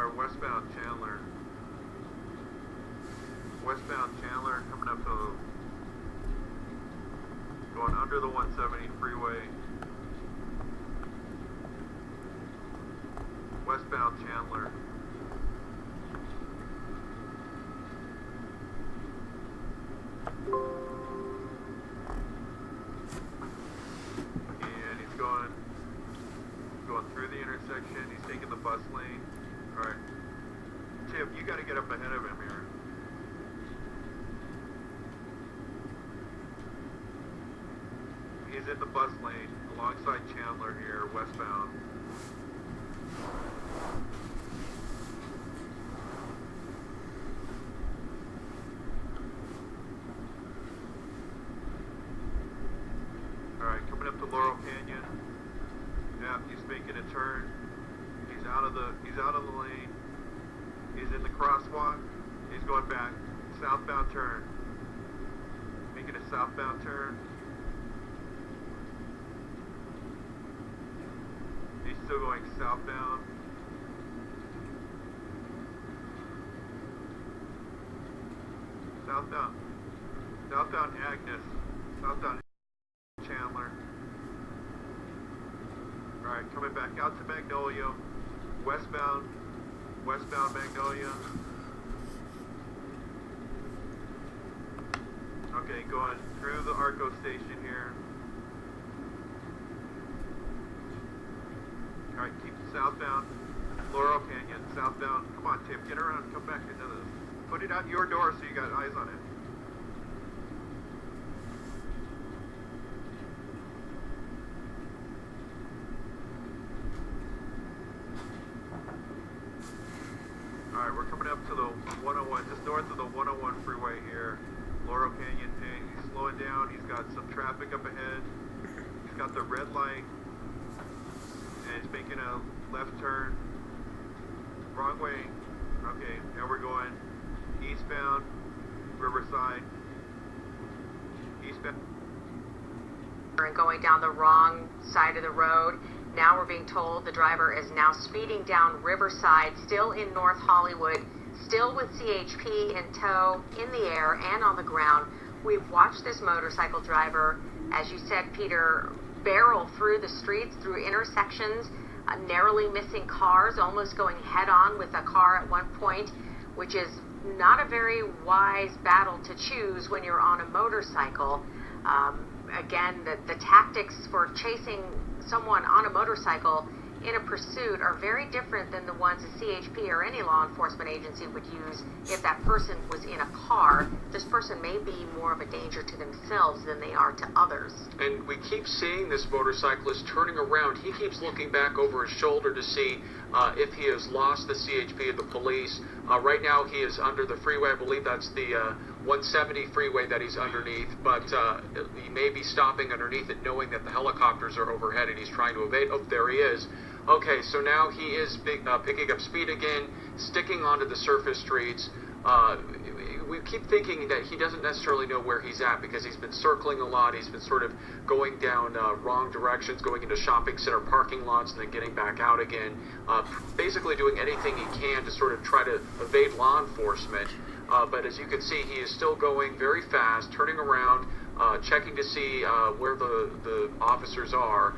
or westbound Chandler. Westbound Chandler coming up to, going under the 170 freeway. Westbound Chandler. And he's going through the intersection. He's taking the bus lane. All right, Tim, you got to get up ahead of him here. He's in the bus lane alongside Chandler here, westbound. Alright, coming up to Laurel Canyon. Yeah, he's making a turn. He's out of the lane. He's in the crosswalk. He's going back. Southbound turn. Making a southbound turn. He's still going southbound. Southbound Agnes. Southbound Chandler. Alright, coming back out to Magnolia. Westbound Magnolia. Okay, going through the Arco station here. Alright, keep southbound. Laurel Canyon, southbound. Come on, Tim, get around, come back into this. Put it out your door so you got eyes on it. Alright, we're coming up to the 101, just north of the 101 freeway here. Laurel Canyon, hey, he's slowing down. He's got some traffic up ahead. He's got the red light. And he's making a left turn. Wrong way. Okay, now we're going eastbound, Riverside. Eastbound. And going down the wrong side of the road. Now we're being told the driver is now speeding down Riverside, still in North Hollywood, still with CHP in tow, in the air and on the ground. We've watched this motorcycle driver, as you said, Peter, barrel through the streets, through intersections, narrowly missing cars, almost going head-on with a car at one point, which is not a very wise battle to choose when you're on a motorcycle. Again, the tactics for chasing someone on a motorcycle in a pursuit are very different than the ones a CHP or any law enforcement agency would use if that person was in a car. This person may be more of a danger to themselves than they are to others. And we keep seeing this motorcyclist turning around. He keeps looking back over his shoulder to see if he has lost the CHP or the police. Right now he is under the freeway. I believe that's the 170 freeway that he's underneath, but he may be stopping underneath it knowing that the helicopters are overhead and he's trying to evade. Oh, there he is. Okay, so now he is picking up speed again, sticking onto the surface streets. We keep thinking that he doesn't necessarily know where he's at because he's been circling a lot. He's been sort of going down wrong directions, going into shopping center parking lots and then getting back out again, basically doing anything he can to sort of try to evade law enforcement. But as you can see, he is still going very fast, turning around, checking to see where the officers are.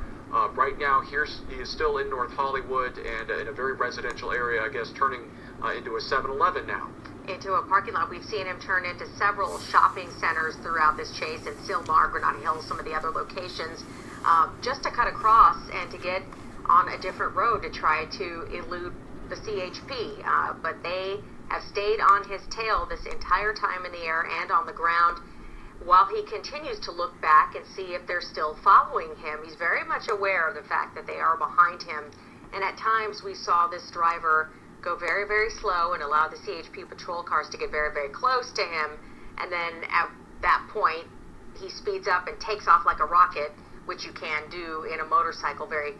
Right now, he is still in North Hollywood and in a very residential area, I guess, turning into a 7-Eleven now. Into a parking lot. We've seen him turn into several shopping centers throughout this chase in Sylmar, Granada Hills, some of the other locations, just to cut across and to get on a different road to try to elude the CHP. But they have stayed on his tail this entire time in the air and on the ground, while he continues to look back and see if they're still following him. He's very much aware of the fact that they are behind him, and at times we saw this driver go very, very slow and allow the CHP patrol cars to get very, very close to him, and then at that point he speeds up and takes off like a rocket, which you can do in a motorcycle very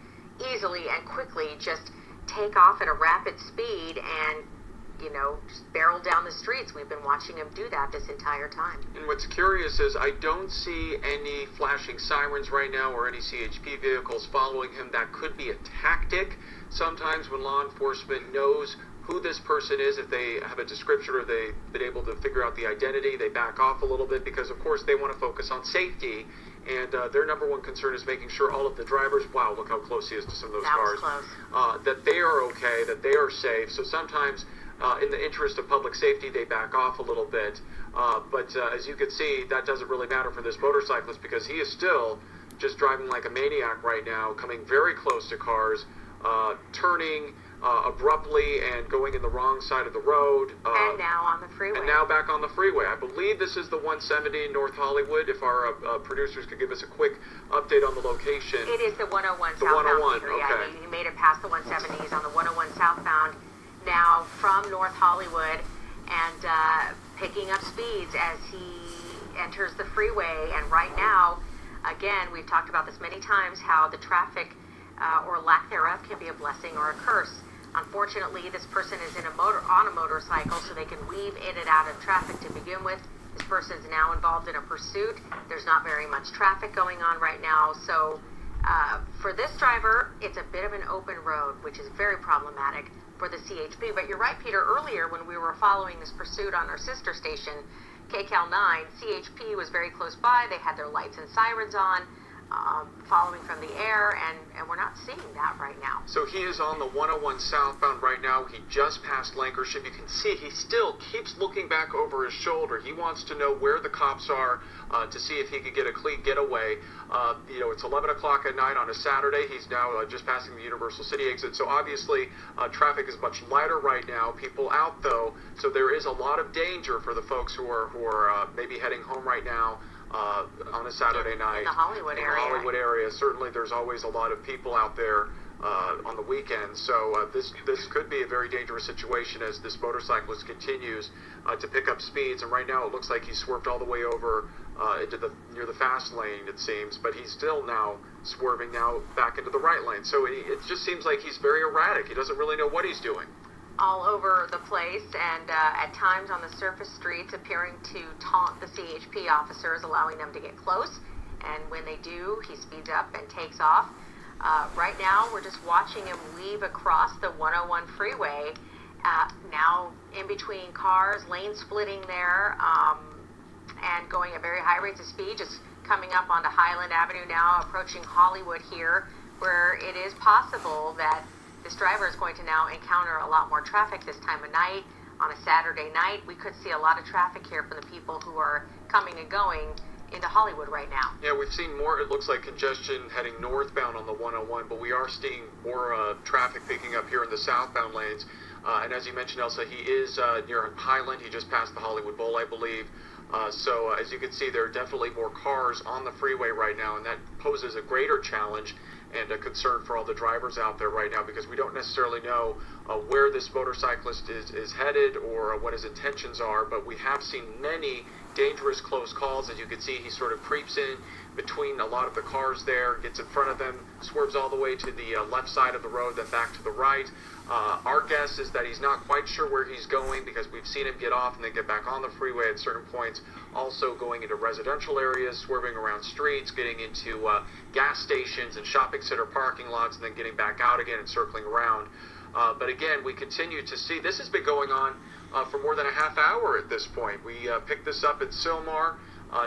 easily and quickly. Just take off at a rapid speed and just barrel down the streets. We've been watching him do that this entire time. And what's curious is I don't see any flashing sirens right now or any CHP vehicles following him. That could be a tactic. Sometimes when law enforcement knows who who this person is. If they have a description or they've been able to figure out the identity, they back off a little bit because, of course, they want to focus on safety. And their number one concern is making sure all of the drivers, wow, look how close he is to some of those That was cars, close. that they are okay, that they are safe. So sometimes, in the interest of public safety, they back off a little bit. But as you can see, that doesn't really matter for this motorcyclist because he is still just driving like a maniac right now, coming very close to cars, turning abruptly and going in the wrong side of the road. And now on the freeway. And now back on the freeway. I believe this is the 170 in North Hollywood. If our producers could give us a quick update on the location. It is the 101 The southbound. 101, Peter. okay. Yeah, he made it past the 170s on the 101 southbound. Now from North Hollywood and picking up speeds as he enters the freeway. And right now, again, we've talked about this many times, how the traffic or lack thereof can be a blessing or a curse. Unfortunately, this person is on a motorcycle, so they can weave in and out of traffic to begin with. This person is now involved in a pursuit. There's not very much traffic going on right now, so for this driver, it's a bit of an open road, which is very problematic for the CHP. But you're right, Peter, earlier when we were following this pursuit on our sister station, KCAL 9, CHP was very close by. They had their lights and sirens on, following from the air, and we're not seeing that right now. So he is on the 101 southbound right now. He just passed Lancashire. You can see he still keeps looking back over his shoulder. He wants to know where the cops are to see if he could get a clean getaway. It's 11 o'clock at night on a Saturday. He's now just passing the Universal City exit. So obviously traffic is much lighter right now. People out though, so there is a lot of danger for the folks who are maybe heading home right now. On a Saturday night. In the Hollywood area. In the Hollywood area. Certainly there's always a lot of people out there on the weekends. So this could be a very dangerous situation as this motorcyclist continues to pick up speeds. And right now it looks like he's swerved all the way over near the fast lane, it seems. But he's still now swerving now back into the right lane. So it just seems like he's very erratic. He doesn't really know what he's doing. All over the place, and at times on the surface streets appearing to taunt the CHP officers, allowing them to get close. And when they do, he speeds up and takes off. Right now, we're just watching him weave across the 101 freeway, now in between cars, lane splitting there, and going at very high rates of speed, just coming up onto Highland Avenue now, approaching Hollywood here, where it is possible that this driver is going to now encounter a lot more traffic this time of night. On a Saturday night, we could see a lot of traffic here from the people who are coming and going into Hollywood right now. Yeah, we've seen more, it looks like, congestion heading northbound on the 101, but we are seeing more traffic picking up here in the southbound lanes. And as you mentioned, Elsa, he is near Highland. He just passed the Hollywood Bowl, I believe. So as you can see, there are definitely more cars on the freeway right now, and that poses a greater challenge and a concern for all the drivers out there right now, because we don't necessarily know where this motorcyclist is headed or what his intentions are, but we have seen many dangerous close calls. As you can see, he sort of creeps in between a lot of the cars there, gets in front of them, swerves all the way to the left side of the road, then back to the right. Our guess is that he's not quite sure where he's going, because we've seen him get off and then get back on the freeway at certain points, also going into residential areas, swerving around streets, getting into gas stations and shopping center parking lots, and then getting back out again and circling around. But again, we continue to see, this has been going on for more than a half hour at this point. We picked this up in Sylmar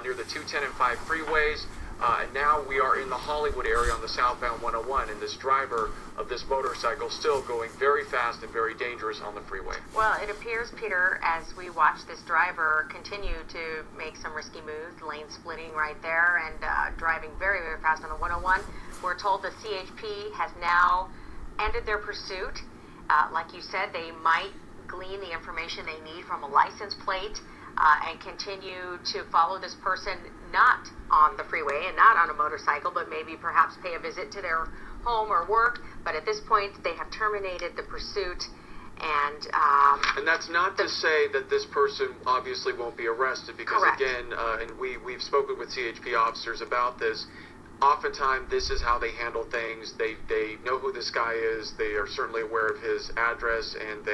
near the 210 and 5 freeways. And now we are in the Hollywood area on the southbound 101, and this driver of this motorcycle still going very fast and very dangerous on the freeway. Well, it appears, Peter, as we watch this driver continue to make some risky moves, lane splitting right there, and driving very, very fast on the 101, we're told the CHP has now ended their pursuit. Like you said, they might glean the information they need from a license plate and continue to follow this person not on the freeway and not on a motorcycle, but maybe perhaps pay a visit to their home or work. But at this point, they have terminated the pursuit. And that's not to say that this person obviously won't be arrested, because correct. Again, and we've spoken with CHP officers about this. Oftentimes, this is how they handle things. They know who this guy is. They are certainly aware of his address, and